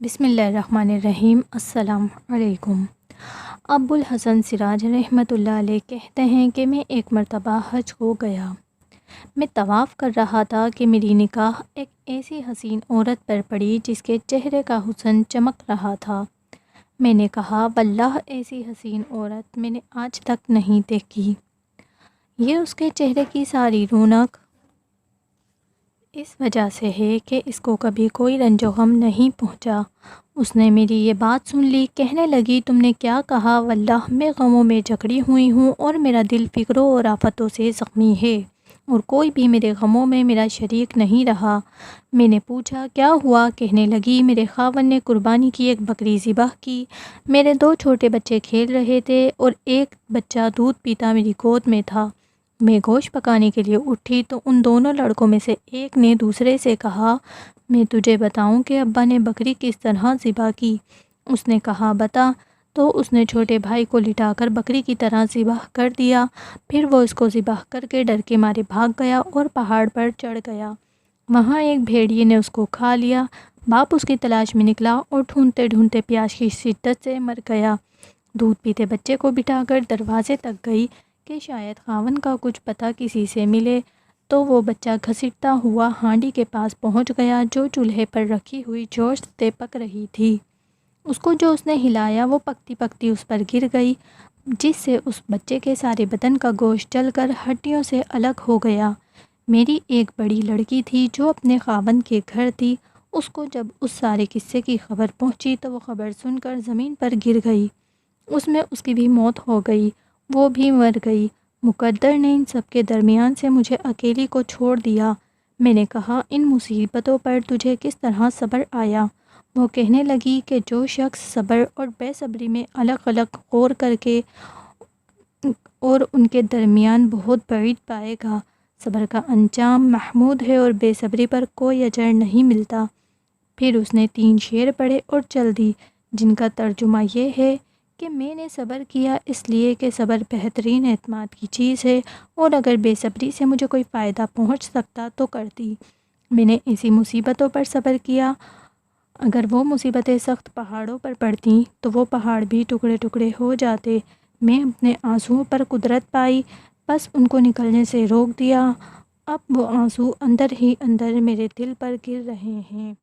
بسم اللہ الرحمن الرحیم۔ السلام علیکم۔ ابو الحسن سراج رحمۃ اللہ علیہ کہتے ہیں کہ میں ایک مرتبہ حج کو گیا۔ میں طواف کر رہا تھا کہ میری نگاہ ایک ایسی حسین عورت پر پڑی جس کے چہرے کا حسن چمک رہا تھا۔ میں نے کہا، واللہ ایسی حسین عورت میں نے آج تک نہیں دیکھی۔ یہ اس کے چہرے کی ساری رونق اس وجہ سے ہے کہ اس کو کبھی کوئی رنج و غم نہیں پہنچا۔ اس نے میری یہ بات سن لی، کہنے لگی، تم نے کیا کہا؟ واللہ میں غموں میں جکڑی ہوئی ہوں اور میرا دل فکروں اور آفتوں سے زخمی ہے، اور کوئی بھی میرے غموں میں میرا شریک نہیں رہا۔ میں نے پوچھا، کیا ہوا؟ کہنے لگی، میرے خاوند نے قربانی کی ایک بکری ذبح کی۔ میرے 2 چھوٹے بچے کھیل رہے تھے اور ایک بچہ دودھ پیتا میری گود میں تھا۔ میں گوشت پکانے کے لیے اٹھی تو ان دونوں لڑکوں میں سے ایک نے دوسرے سے کہا، میں تجھے بتاؤں کہ ابا نے بکری کس طرح ذبح کی؟ اس نے کہا، بتا۔ تو اس نے چھوٹے بھائی کو لٹا کر بکری کی طرح ذبح کر دیا۔ پھر وہ اس کو ذبح کر کے ڈر کے مارے بھاگ گیا اور پہاڑ پر چڑھ گیا۔ وہاں ایک بھیڑیے نے اس کو کھا لیا۔ باپ اس کی تلاش میں نکلا اور ڈھونڈتے ڈھونڈتے پیاس کی شدت سے مر گیا۔ دودھ پیتے بچے کو بٹھا کر دروازے تک گئی کہ شاید خاوند کا کچھ پتہ کسی سے ملے، تو وہ بچہ گھسٹتا ہوا ہانڈی کے پاس پہنچ گیا جو چولہے پر رکھی ہوئی گوشت سے پک رہی تھی۔ اس کو جو اس نے ہلایا وہ پکتی پکتی اس پر گر گئی، جس سے اس بچے کے سارے بدن کا گوشت جل کر ہڈیوں سے الگ ہو گیا۔ میری ایک بڑی لڑکی تھی جو اپنے خاوند کے گھر تھی۔ اس کو جب اس سارے قصے کی خبر پہنچی تو وہ خبر سن کر زمین پر گر گئی۔ اس میں اس کی بھی موت ہو گئی، وہ بھی مر گئی۔ مقدر نے ان سب کے درمیان سے مجھے اکیلی کو چھوڑ دیا۔ میں نے کہا، ان مصیبتوں پر تجھے کس طرح صبر آیا؟ وہ کہنے لگی کہ جو شخص صبر اور بے صبری میں الگ الگ غور کر کے اور ان کے درمیان بہت بعید پائے گا، صبر کا انجام محمود ہے اور بے صبری پر کوئی اجر نہیں ملتا۔ پھر اس نے 3 شعر پڑھے اور چل دی، جن کا ترجمہ یہ ہے کہ میں نے صبر کیا اس لیے کہ صبر بہترین اعتماد کی چیز ہے، اور اگر بے صبری سے مجھے کوئی فائدہ پہنچ سکتا تو کرتی۔ میں نے ایسی مصیبتوں پر صبر کیا، اگر وہ مصیبتیں سخت پہاڑوں پر پڑتیں تو وہ پہاڑ بھی ٹکڑے ٹکڑے ہو جاتے۔ میں اپنے آنسوؤں پر قدرت پائی، بس ان کو نکلنے سے روک دیا۔ اب وہ آنسو اندر ہی اندر میرے دل پر گر رہے ہیں۔